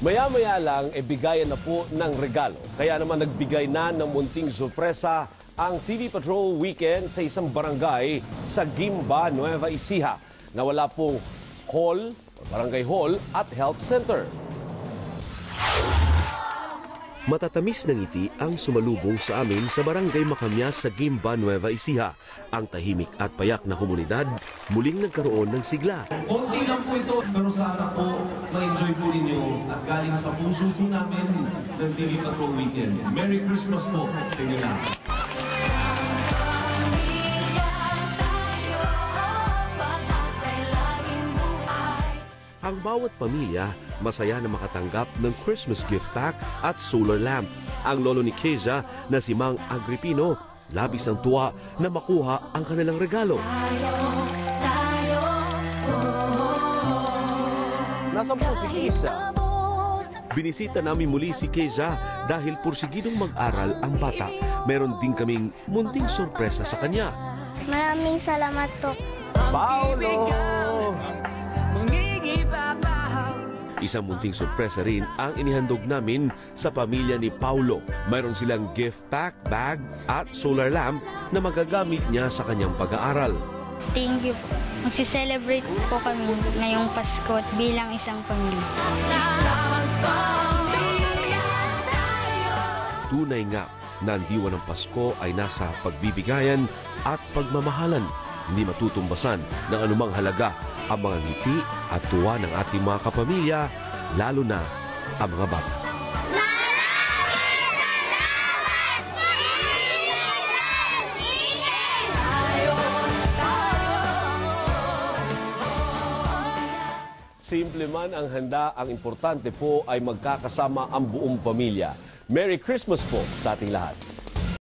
Maya-maya lang, bigayan na po ng regalo. Kaya naman nagbigay na ng munting sorpresa ang TV Patrol Weekend sa isang barangay sa Gimba, Nueva Ecija, na wala pong hall, barangay hall at health center. Matatamis ng ngiti ang sumalubong sa amin sa Barangay Macamyas sa Gimba, Nueva Ecija. Ang tahimik at payak na komunidad muling nagkaroon ng sigla. Konti lang po ito, pero sana po ma-enjoy po ninyo at galing sa puso po namin ng TV Patrol Weekend. Merry Christmas po sa inyo lahat. Ang bawat pamilya masaya na makatanggap ng Christmas gift pack at solar lamp. Ang lolo ni Keja na si Mang Agripino, labis ang tuwa na makuha ang kanilang regalo. Nasaan po si Keja? Binisita namin muli si Keja dahil pursigidong mag-aral ang bata. Meron din kaming munting sorpresa sa kanya. Maraming salamat po. Paolo! Isang munting sorpresa rin ang inihandog namin sa pamilya ni Paulo. Mayroon silang gift pack, bag at solar lamp na magagamit niya sa kanyang pag-aaral. Thank you po. Magsi-celebrate po kami ngayong Pasko at bilang isang pamilya. Tunay nga na ang diwa ng Pasko ay nasa pagbibigayan at pagmamahalan. Hindi matutumbasan ng anumang halaga ang mga ngiti at tuwa ng ating mga kapamilya, lalo na ang mga bata. Simple man ang handa, ang importante po ay magkakasama ang buong pamilya. Merry Christmas po sa ating lahat.